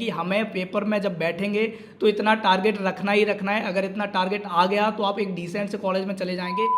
कि हमें पेपर में जब बैठेंगे तो इतना टारगेट रखना ही रखना है। अगर इतना टारगेट आ गया तो आप एक डिसेंट से कॉलेज में चले जाएंगे।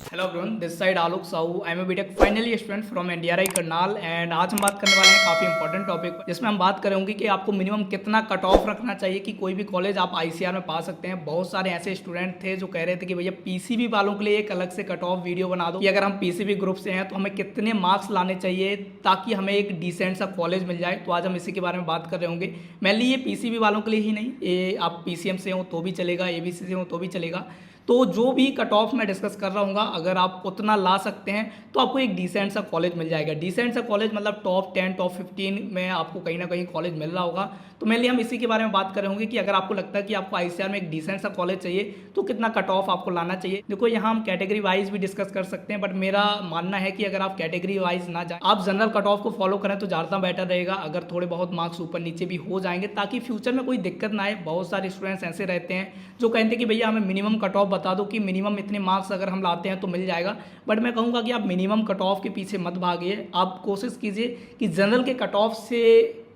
Hello everyone, this side Alok Sahu. I am a B Tech final year student from NDRI Karnal and आज हम बात करने वाले हैं काफ़ी इंपॉर्टेंट टॉपिक पर, जिसमें हम बात करेंगे कि आपको मिनिमम कितना कट ऑफ रखना चाहिए कि कोई भी कॉलेज आप आईसीआर में पा सकते हैं। बहुत सारे ऐसे स्टूडेंट थे जो कह रहे थे कि भैया पीसीबी वालों के लिए एक अलग से कट ऑफ वीडियो बना दो कि अगर हम पीसीबी ग्रुप से हैं तो हमें कितने मार्क्स लाने चाहिए ताकि हमें एक डिसेंट सा कॉलेज मिल जाए। तो आज हम इसी के बारे में बात कर रहे होंगे। मेनली ये पीसीबी वालों के लिए ही नहीं, ये आप पीसीएम से हो तो भी चलेगा, एबीसी से हो तो भी चलेगा। तो जो भी कट ऑफ मैं डिस्कस कर रहा हूँ, अगर आप उतना ला सकते हैं तो आपको एक डिसेंट सा कॉलेज मिल जाएगा। डिसेंट सा कॉलेज मतलब टॉप 10 टॉप 15 में आपको कहीं ना कहीं कॉलेज मिल रहा होगा। तो मेनली हम इसी के बारे में बात कर रहे होंगे कि अगर आपको लगता है कि आपको आईसीआर में एक डिसेंट सा कॉलेज चाहिए तो कितना कट ऑफ आपको लाना चाहिए। देखो, यहाँ हम कैटेगरी वाइज भी डिस्कस कर सकते हैं, बट मेरा मानना है कि अगर आप कैटेगरी वाइज ना जाए, आप जनरल कट ऑफ को फॉलो करें तो ज़्यादा बेटर रहेगा। अगर थोड़े बहुत मार्क्स ऊपर नीचे भी हो जाएंगे ताकि फ्यूचर में कोई दिक्कत ना आए। बहुत सारे स्टूडेंट्स ऐसे रहते हैं जो कहते हैं कि भैया हमें मिनिमम कट ऑफ बता दो कि मिनिमम इतने मार्क्स अगर हम लाते हैं तो मिल जाएगा। बट मैं कहूँगा कि आप मिनिमम कट ऑफ के पीछे मत भागिए। आप कोशिश कीजिए कि जनरल के कट ऑफ से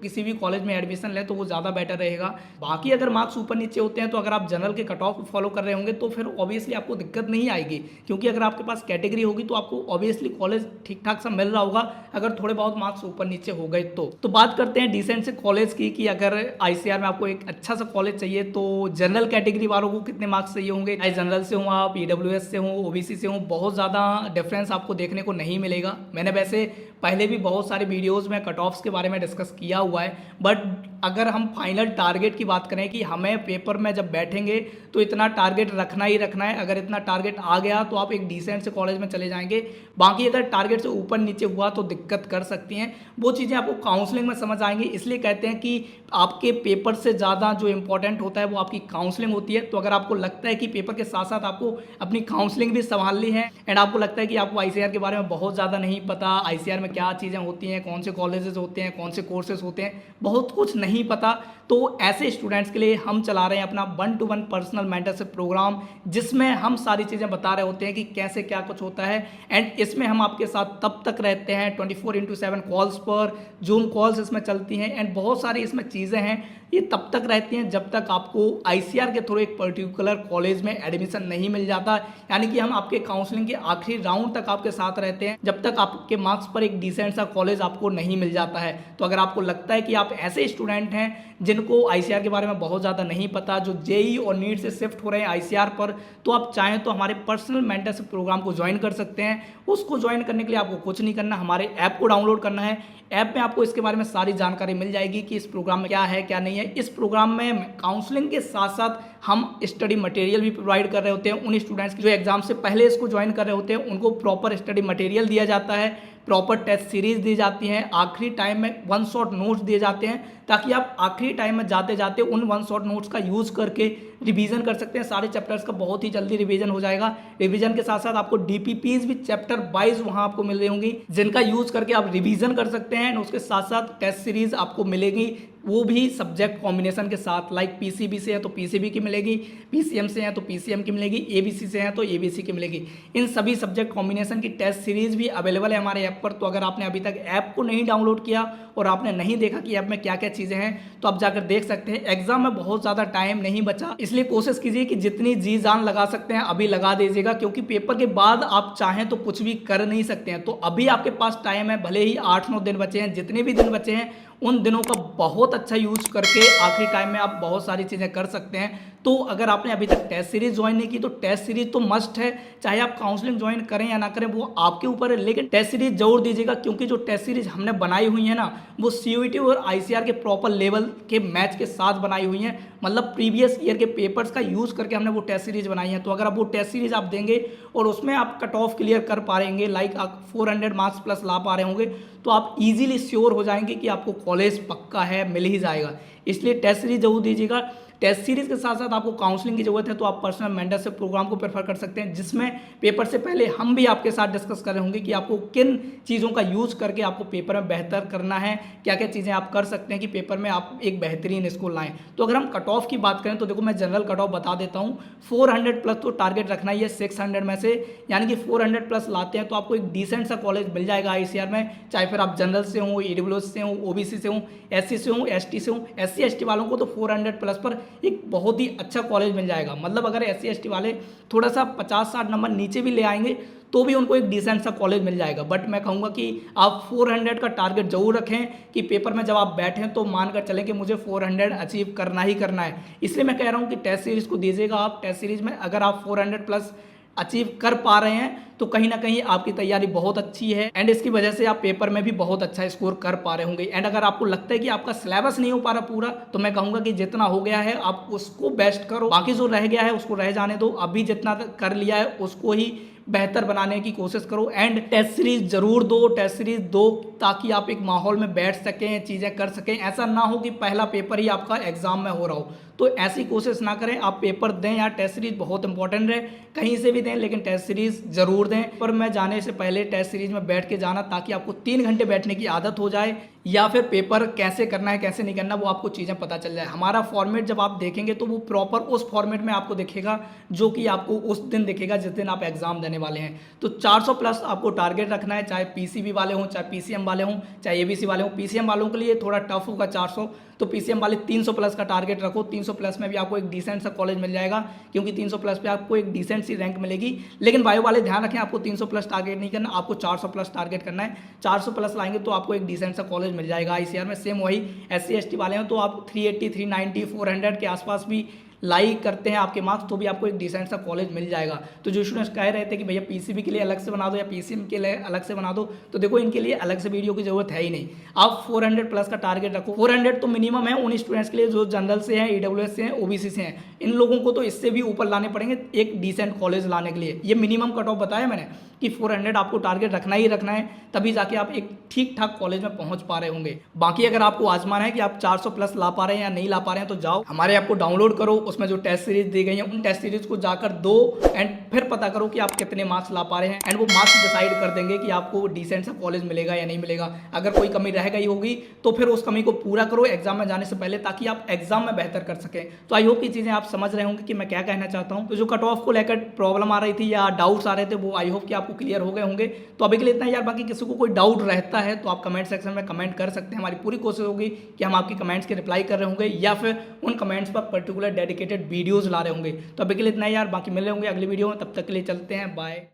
किसी भी कॉलेज में एडमिशन लें तो वो ज़्यादा बेटर रहेगा। बाकी अगर मार्क्स ऊपर नीचे होते हैं तो अगर आप जनरल के कट ऑफ को फॉलो कर रहे होंगे तो फिर ऑब्वियसली आपको दिक्कत नहीं आएगी, क्योंकि अगर आपके पास कैटेगरी होगी तो आपको ऑब्वियसली कॉलेज ठीक ठाक सा मिल रहा होगा अगर थोड़े बहुत मार्क्स ऊपर नीचे हो गए तो बात करते हैं डिसेंट से कॉलेज की कि अगर आईसीआर में आपको एक अच्छा सा कॉलेज चाहिए तो जनरल कैटेगरी वालों को कितने मार्क्स चाहिए होंगे। चाहे जनरल से हो, आप ईडब्ल्यूएस से हो, ओबीसी से हो, बहुत ज़्यादा डिफरेंस आपको देखने को नहीं मिलेगा। मैंने वैसे पहले भी बहुत सारे वीडियोज़ में कट ऑफ्स के बारे में डिस्कस किया हुआ है, बट अगर हम फाइनल टारगेट की बात करें कि हमें पेपर में जब बैठेंगे तो इतना टारगेट रखना ही रखना है। अगर इतना टारगेट आ गया तो आप एक डिसेंट से कॉलेज में चले जाएंगे। बाकी अगर टारगेट से ऊपर नीचे हुआ तो दिक्कत कर सकती हैं। वो चीज़ें आपको काउंसलिंग में समझ आएंगी। इसलिए कहते हैं कि आपके पेपर से ज़्यादा जो इंपॉर्टेंट होता है वो आपकी काउंसलिंग होती है। तो अगर आपको लगता है कि पेपर के साथ साथ आपको अपनी काउंसलिंग भी संभालनी है एंड आपको लगता है कि आपको आईसीआर के बारे में बहुत ज़्यादा नहीं पता, आईसीआर में क्या चीज़ें होती हैं, कौन से कॉलेजेस होते हैं, कौन से कोर्सेज होते हैं, बहुत कुछ नहीं पता, तो ऐसे स्टूडेंट्स के लिए हम चला रहे हैं अपना 1-to-1 पर्सनल मेंटरशिप प्रोग्राम, जिसमें हम सारी चीज़ें बता रहे होते हैं कि कैसे क्या कुछ होता है। एंड इसमें हम आपके साथ तब तक रहते हैं 24/7 कॉल्स पर, जूम कॉल्स इसमें चलती हैं एंड बहुत सारी इसमें चीज़ें हैं, ये तब तक रहती हैं जब तक आपको आईसीआर के थ्रू एक पर्टिकुलर कॉलेज में एडमिशन नहीं मिल जाता। यानी कि हम आपके काउंसलिंग के आखिरी राउंड तक आपके साथ रहते हैं जब तक आपके मार्क्स पर एक डिसेंट सा कॉलेज आपको नहीं मिल जाता है। तो अगर आपको लगता है कि आप ऐसे स्टूडेंट हैं जिनको आईसीआर के बारे में बहुत ज़्यादा नहीं पता, जो जेई और नीट से शिफ्ट हो रहे हैं आईसीआर पर, तो आप चाहें तो हमारे पर्सनल मेंटरशिप प्रोग्राम को ज्वाइन कर सकते हैं। उसको ज्वाइन करने के लिए आपको कुछ नहीं करना, हमारे ऐप को डाउनलोड करना है। ऐप में आपको इसके बारे में सारी जानकारी मिल जाएगी कि इस प्रोग्राम में क्या है क्या नहीं है। इस प्रोग्राम में काउंसलिंग के साथ साथ हम स्टडी मटेरियल भी प्रोवाइड कर रहे होते हैं। उन स्टूडेंट्स जो एग्जाम से पहले इसको ज्वाइन कर रहे होते हैं उनको प्रॉपर स्टडी मटेरियल दिया जाता है, प्रॉपर टेस्ट सीरीज दी जाती हैं, आखिरी टाइम में 1 शॉट नोट्स दिए जाते हैं ताकि आप आखिरी टाइम में जाते जाते उन 1 शॉट नोट्स का यूज़ करके रिवीजन कर सकते हैं। सारे चैप्टर्स का बहुत ही जल्दी रिवीजन हो जाएगा। रिवीजन के साथ साथ आपको डीपीपीज भी चैप्टर वाइज वहाँ आपको मिल रही होंगी जिनका यूज़ करके आप रिवीजन कर सकते हैं। उसके साथ साथ टेस्ट सीरीज आपको मिलेगी, वो भी सब्जेक्ट कॉम्बिनेशन के साथ। लाइक पीसीबी से है तो पीसीबी की मिलेगी, पीसीएम से है तो पीसीएम की मिलेगी, एबीसी से है तो एबीसी की मिलेगी। इन सभी सब्जेक्ट कॉम्बिनेशन की टेस्ट सीरीज भी अवेलेबल है हमारे ऐप पर। तो अगर आपने अभी तक ऐप को नहीं डाउनलोड किया और आपने नहीं देखा कि ऐप में क्या क्या चीज़ें हैं तो आप जाकर देख सकते हैं। एग्जाम में बहुत ज़्यादा टाइम नहीं बचा, इसलिए कोशिश कीजिए कि जितनी जी जान लगा सकते हैं अभी लगा दीजिएगा, क्योंकि पेपर के बाद आप चाहें तो कुछ भी कर नहीं सकते हैं। तो अभी आपके पास टाइम है, भले ही 8-9 दिन बचे हैं, जितने भी दिन बचे हैं उन दिनों का बहुत अच्छा यूज करके आखिरी टाइम में आप बहुत सारी चीज़ें कर सकते हैं। तो अगर आपने अभी तक टेस्ट सीरीज ज्वाइन नहीं की तो टेस्ट सीरीज तो मस्ट है, चाहे आप काउंसलिंग ज्वाइन करें या ना करें वो आपके ऊपर है, लेकिन टेस्ट सीरीज जरूर दीजिएगा, क्योंकि जो टेस्ट सीरीज हमने बनाई हुई है ना वो सीयूईटी और आईसीआर के प्रॉपर लेवल के मैच के साथ बनाई हुई हैं। मतलब प्रीवियस ईयर के पेपर्स का यूज़ करके हमने वो टेस्ट सीरीज बनाई है। तो अगर आप वो टेस्ट सीरीज आप देंगे और उसमें आप कट ऑफ क्लियर कर पा रहेंगे, लाइक आप 400 मार्क्स प्लस ला पा रहे होंगे, तो आप इजीली श्योर हो जाएंगे कि आपको कॉलेज पक्का है, मिल ही जाएगा। इसलिए टेस्ट सीरीज जरूर दीजिएगा। टेस्ट सीरीज के साथ साथ आपको काउंसलिंग की जरूरत है तो आप पर्सनल मेंटरशिप प्रोग्राम को प्रेफर कर सकते हैं, जिसमें पेपर से पहले हम भी आपके साथ डिस्कस कर रहे होंगे कि आपको किन चीज़ों का यूज करके आपको पेपर में बेहतर करना है, क्या क्या चीज़ें आप कर सकते हैं कि पेपर में आप एक बेहतरीन स्कोर लाएं। तो अगर हम कट ऑफ की बात करें तो देखो मैं जनरल कट ऑफ बता देता हूं, 400 प्लस तो टारगेट रखना ही है 600 में से, यानी कि 400 प्लस लाते हैं तो आपको एक डिसेंट सा कॉलेज मिल जाएगा आईसीआर में, चाहे फिर आप जनरल से हो, ईडब्ल्यूएस से हो, ओबीसी से हो, एससी से हो, एसटी से हो। एससी एसटी वालों को तो 400 प्लस पर एक बहुत ही अच्छा कॉलेज मिल जाएगा। मतलब अगर एससी एसटी वाले थोड़ा सा 50-60 नंबर नीचे भी ले आएंगे तो भी उनको एक डिसेंट सा कॉलेज मिल जाएगा। बट मैं कहूँगा कि आप 400 का टारगेट जरूर रखें कि पेपर में जब आप बैठें तो मानकर चलें कि मुझे 400 अचीव करना ही करना है। इसलिए मैं कह रहा हूँ कि टेस्ट सीरीज को दीजिएगा आप। टेस्ट सीरीज में अगर आप 400 प्लस अचीव कर पा रहे हैं तो कहीं ना कहीं आपकी तैयारी बहुत अच्छी है एंड इसकी वजह से आप पेपर में भी बहुत अच्छा स्कोर कर पा रहे होंगे। एंड अगर आपको लगता है कि आपका सिलेबस नहीं हो पा रहा पूरा, तो मैं कहूँगा कि जितना हो गया है आप उसको बेस्ट करो, बाकी जो रह गया है उसको रह जाने दो। अभी जितना कर लिया है उसको ही बेहतर बनाने की कोशिश करो एंड टेस्ट सीरीज जरूर दो, टेस्ट सीरीज दो ताकि आप एक माहौल में बैठ सकें, चीज़ें कर सकें। ऐसा ना हो कि पहला पेपर ही आपका एग्जाम में हो रहा हो, तो ऐसी कोशिश ना करें। आप पेपर दें यार, टेस्ट सीरीज बहुत इंपॉर्टेंट है, कहीं से भी दें लेकिन टेस्ट सीरीज जरूर दें। पर मैं जाने से पहले टेस्ट सीरीज में बैठ के जाना ताकि आपको 3 घंटे बैठने की आदत हो जाए, या फिर पेपर कैसे करना है कैसे नहीं करना वो आपको चीज़ें पता चल जाए। हमारा फॉर्मेट जब आप देखेंगे तो वो प्रॉपर उस फॉर्मेट में आपको दिखेगा जो कि आपको उस दिन दिखेगा जिस दिन आप एग्जाम देने वाले हैं। तो 400 प्लस आपको टारगेट रखना है, चाहे पीसीबी वाले हों, चाहे पीसीएम वाले हों, चाहे एबीसी वाले हों। पीसीएम वालों के लिए थोड़ा टफ होगा 400, तो पीसीएम वाले 300 प्लस का टारगेट रखो। 300 प्लस में भी आपको एक डिसेंट सा कॉलेज मिल जाएगा, क्योंकि 300 प्लस पे आपको एक डिसेंट सी रैंक मिलेगी। लेकिन बायो वाले ध्यान रखें, आपको 300 प्लस टारगेट नहीं करना, आपको 400 प्लस टारगेट करना है। 400 प्लस लाएंगे तो आपको एक डिसेंट सा कॉलेज मिल जाएगा आईसीआर में। सेम वही एससी एसटी वाले हैं तो आप 380, 390, 400 के आसपास भी लाइक करते हैं आपके मार्क्स तो भी आपको एक डिसेंट सा कॉलेज मिल जाएगा। तो जो स्टूडेंट्स कह रहे थे कि भैया पीसीबी के लिए अलग से बना दो या पीसीएम के लिए अलग से बना दो, तो देखो इनके लिए अलग से वीडियो की जरूरत है ही नहीं। आप 400 प्लस का टारगेट रखो। 400 तो मिनिमम है उन स्टूडेंट्स के लिए जो जनरल से हैं, ईडब्ल्यूएस से हैं, ओबीसी से हैं। इन लोगों को तो इससे भी ऊपर लाने पड़ेंगे एक डिसेंट कॉलेज लाने के लिए। ये मिनिमम कट ऑफ बताया मैंने कि 400 आपको टारगेट रखना ही रखना है, तभी जाके आप एक ठीक ठाक कॉलेज में पहुंच पा रहे होंगे। बाकी अगर आपको आजमाना है कि आप 400 प्लस ला पा रहे हैं या नहीं ला पा रहे हैं तो जाओ हमारे ऐप को डाउनलोड करो, उसमें जो टेस्ट सीरीज दी गई है उन टेस्ट सीरीज को जाकर दो एंड फिर पता करो कि आप कितने मार्क्स ला पा रहे हैं। एंड वो मार्क्स डिसाइड कर देंगे कि आपको डिसेंट सा कॉलेज मिलेगा या नहीं मिलेगा। अगर कोई कमी रह गई होगी तो फिर उस कमी को पूरा करो एग्जाम में जाने से पहले, ताकि आप एग्जाम में बेहतर कर सकें। तो आई होप की चीजें आप समझ रहे होंगे कि मैं क्या कहना चाहता हूँ। तो जो कट ऑफ को लेकर प्रॉब्लम आ रही थी या डाउट्स आ रहे थे वो आई होप कि आपको क्लियर हो गए होंगे। तो अभी के लिए इतना यार, बाकी किसी को कोई डाउट रहता है तो आप कमेंट सेक्शन में कमेंट कर सकते हैं। हमारी पूरी कोशिश होगी कि हम आपकी कमेंट्स के रिप्लाई कर रहे होंगे या फिर उन कमेंट्स पर पर्टिकुलर डेडिकेटेड वीडियोस ला रहे होंगे। तो अभी के लिए इतना यार, बाकी मिल रहे होंगे अगली वीडियो में, तब तक के लिए चलते हैं, बाय।